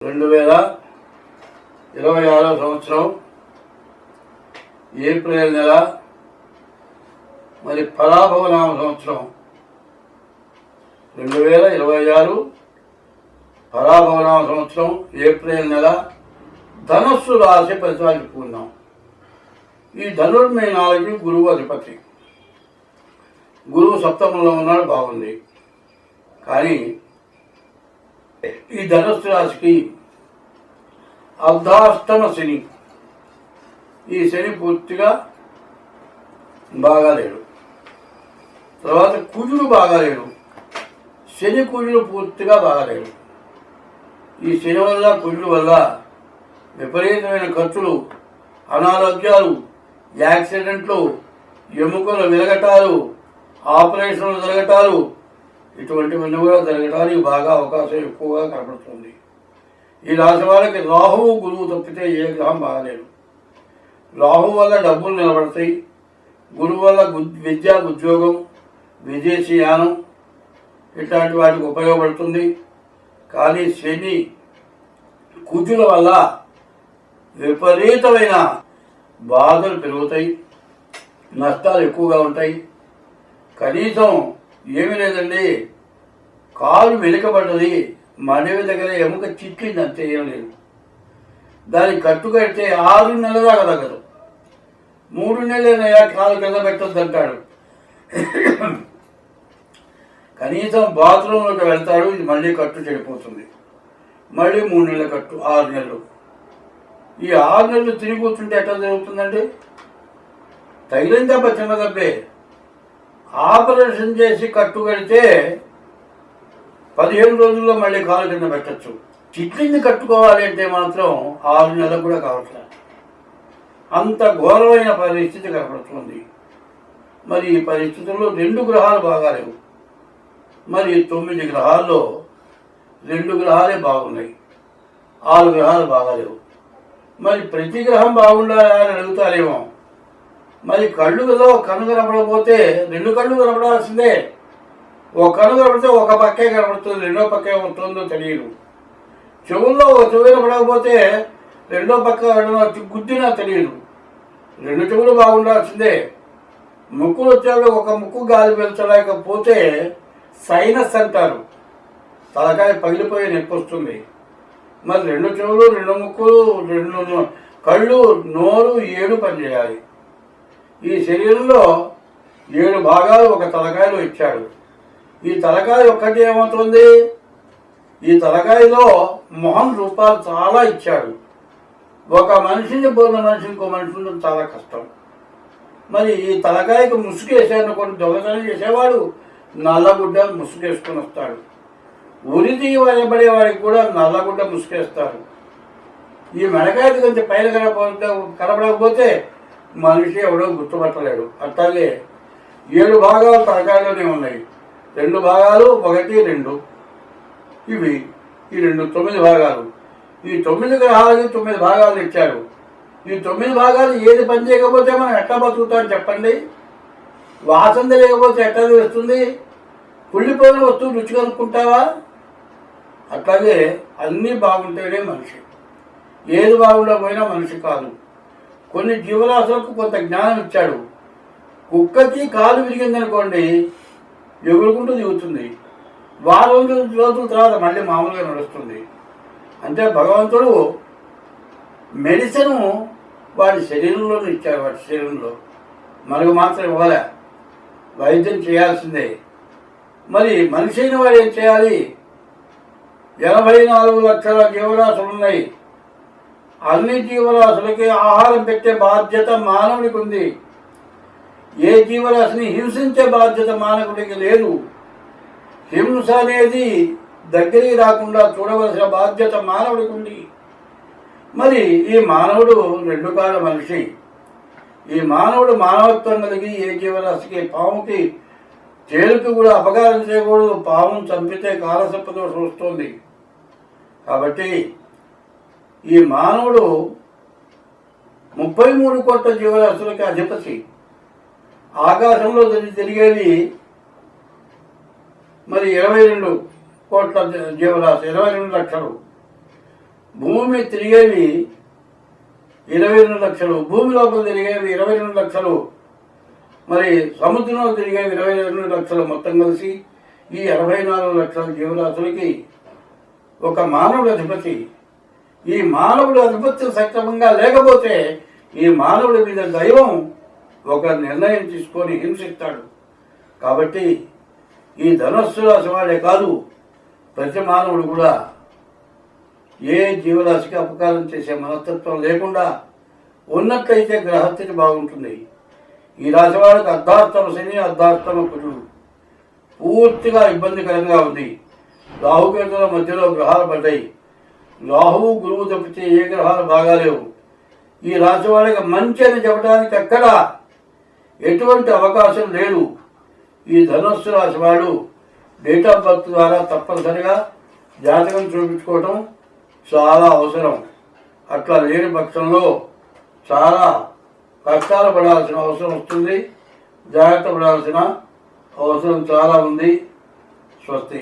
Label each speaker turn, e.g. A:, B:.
A: 2026 సంవత్సరం ఏప్రిల్ నెల మరి పరాభవనామ సంవత్సరం 2026 పరాభవనామ సంవత్సరం ఏప్రిల్ నెల ధనస్సు రాశి ఫలితాలు చెప్పుకుందాం. ఈ ధనుర్మీనాలకి గురువు అధిపతి. గురువు సప్తమంలో ఉన్నాడు, బాగుంది. కానీ ఈ ధనస్సు రాశికి అర్ధాష్టమ శని. ఈ శని పూర్తిగా బాగాలేడు. తర్వాత కుజుడు బాగాలేడు. శని కుజుడు పూర్తిగా బాగాలేడు. ఈ శని వల్ల కుజుడు వల్ల విపరీతమైన ఖర్చులు, అనారోగ్యాలు, యాక్సిడెంట్లు, ఎముకలు విరగటాలు, ఆపరేషన్లు జరగటాలు, ఇటువంటివన్నీ కూడా జరగడానికి బాగా అవకాశం ఎక్కువగా కనపడుతుంది. ఈ రాశి వాళ్ళకి రాహువు గురువు తప్పితే ఏ గ్రహం బాగలేదు. రాహువు వల్ల డబ్బులు నిలబడతాయి. గురువు వల్ల విద్య, ఉద్యోగం, విదేశీయానం ఇట్లాంటి వాటికి ఉపయోగపడుతుంది. కానీ శని కుజుల వల్ల విపరీతమైన బాధలు పెరుగుతాయి, నష్టాలు ఎక్కువగా ఉంటాయి. కనీసం ఏమీ లేదండి, కాలు వెనుకబడ్డది, మడివి దగ్గర ఎముక చిట్లింది, అంతే, ఏం లేదు. దానికి కట్టు కడితే 6 నెలల దాకా తగ్గదు. 3 నెలలైనా కాలు కింద పెట్టద్దు అంటాడు. కనీసం బాత్రూంలోకి వెళ్తాడు, ఇది మళ్ళీ కట్టు చెడిపోతుంది. మళ్ళీ 3 నెలల కట్టు, 6 నెలలు. ఈ 6 నెలలు తిరిగి కూర్చుంటే ఎట్లా జరుగుతుందండి? తగిలిన దెబ్బ చిన్న దెబ్బే. ఆపరేషన్ చేసి కట్టు కడితే 15 రోజుల్లో మళ్ళీ కాలు కింద పెట్టచ్చు. చిట్లింది కట్టుకోవాలి అంటే మాత్రం 6 నెలలు కూడా కావట్లేదు. అంత ఘోరమైన పరిస్థితి కనపడుతుంది. మరి ఈ పరిస్థితుల్లో 2 గ్రహాలు బాగాలేవు. మరి 9 గ్రహాల్లో 2 గ్రహాలే బాగున్నాయి, 6 గ్రహాలు బాగాలేవు. మరి ప్రతి గ్రహం బాగుండాలా అని అడుగుతారేమో. మరి కళ్ళులో కన్ను కనపడకపోతే 2 కళ్ళు కనపడాల్సిందే. ఒక కన్ను కనపడితే ఒక పక్కే కనపడుతుంది, రెండో పక్కే ఉంటుందో తెలియదు. చెవుల్లో ఒక చెవు కనపడకపోతే రెండో పక్క గుద్దినా తెలియదు. 2 చెవులు బాగుండాల్సిందే. ముక్కులు వచ్చాడు, ఒక ముక్కు గాలి పీల్చలేకపోతే సైనస్ అంటారు, తలకాయ పగిలిపోయి నొప్పి వస్తుంది. మరి 2 చెవులు, 2 ముక్కులు, 2 కళ్ళు, నోరు, 7 పనిచేయాలి. ఈ శరీరంలో 7 భాగాలు ఒక తలకాయలో ఇచ్చాడు. ఈ తలకాయ ఒక్కటి ఏమవుతుంది? ఈ తలకాయలో మొహం రూపాలు చాలా ఇచ్చాడు. ఒక మనిషిని పోయిన మనిషి ఇంకో మనిషి ఉండడం చాలా కష్టం. మరి ఈ తలకాయకు ముసుగు వేసాను, కొన్ని దొంగతనం చేసేవాడు నల్లగుడ్డ ముసుగేసుకొని వస్తాడు. ఉరి తీయబడేవాడికి కూడా నల్లగుడ్డ ముసుగేస్తారు. ఈ మెడకాయకి కొంచెం పైన కనపడకపోతే మనిషి ఎవడో గుర్తుపట్టలేడు. అట్లాగే 7 భాగాలు తలకాయలోనే ఉన్నాయి. 2 భాగాలు, 1, 2, ఇవి ఈ 9 భాగాలు. ఈ 9 గ్రహాలకి 9 భాగాలు ఇచ్చారు. ఈ 9 భాగాలు ఏది పని చేయకపోతే మనం ఎట్లా బతుకుతాం చెప్పండి? వాసన లేకపోతే ఎట్లా తెలుస్తుంది? కుళ్ళిపోయిన వస్తువు రుచి కనుక్కుంటావా? అట్లాగే అన్నీ బాగుంటేనే మనిషి. ఏది బాగుండకపోయినా మనిషి కాదు. కొన్ని జీవరాశులకు కొంత జ్ఞానం ఇచ్చాడు. కుక్కకి కాలు విరిగిందనుకోండి, ఎగురుకుంటూ దిగుతుంది. వారం రోజుల తర్వాత మళ్ళీ మామూలుగా నడుస్తుంది. అంటే భగవంతుడు మెడిసిన్ వాడి శరీరంలోనే ఇచ్చాడు. వాడి శరీరంలో మనకు మాత్రం ఇవ్వలే, వైద్యం చేయాల్సిందే. మరి మనిషి అయిన వాడు ఏం చేయాలి? 84 లక్షల జీవరాశులు ఉన్నాయి. అన్ని జీవరాశులకి ఆహారం పెట్టే బాధ్యత మానవుడికి ఉంది. ఏ జీవరాశిని హింసించే బాధ్యత మానవుడికి లేదు. హింస అనేది దగ్గరికి రాకుండా చూడవలసిన బాధ్యత మానవుడికి ఉంది. మరి ఈ మానవుడు 2 కాల మనిషి. ఈ మానవుడు మానవత్వం కలిగి ఏ జీవరాశికి, పాముకి, తేలుకి కూడా అపకారం చేయకూడదు. పామును చంపితే కాలసర్పదోషం వస్తుంది. కాబట్టి ఈ మానవుడు 33 కోట్ల జీవరాశులకి అధిపతి. ఆకాశంలో తిరిగేది మరి 22 కోట్ల జీవరాశి, 22 లక్షలు. భూమి తిరిగేవి 22 లక్షలు, భూమి లోపల తిరిగేవి 22 లక్షలు, మరి సముద్రంలో తిరిగేవి 22 లక్షలు, మొత్తం కలిసి ఈ 64 లక్షల జీవరాశులకి ఒక మానవుడు అధిపతి. ఈ మానవుడు అధిపత్యం సక్రమంగా లేకపోతే ఈ మానవుడి మీద దైవం ఒక నిర్ణయం తీసుకొని హింసిస్తాడు. కాబట్టి ఈ ధనస్సు రాశి వాళ్ళే కాదు, ప్రతి మానవుడు కూడా ఏ జీవరాశికి అపకారం చేసే మనస్తత్వం లేకుండా ఉన్నట్లయితే గ్రహస్థితి బాగుంటుంది. ఈ రాశి వాళ్ళకి అర్ధాష్టమ శని, అర్ధాష్టమ కుజుడు పూర్తిగా ఇబ్బందికరంగా ఉంది. రాహుకేతుల మధ్యలో గ్రహాలు పడ్డాయి. రాహువు గురువు తప్పితే ఏ గ్రహాలు బాగాలేవు. ఈ రాశి వాళ్ళకి మంచి అని చెప్పడానికి ఎక్కడ ఎటువంటి అవకాశం లేదు. ఈ ధనుస్సు రాశి వాళ్ళు డేట్ ఆఫ్ బర్త్ ద్వారా తప్పనిసరిగా జాతకం చూపించుకోవటం చాలా అవసరం. అట్లా లేని పక్షంలో చాలా కష్టాలు పడాల్సిన అవసరం వస్తుంది. జాగ్రత్త పడాల్సిన అవసరం చాలా ఉంది. స్వస్తి.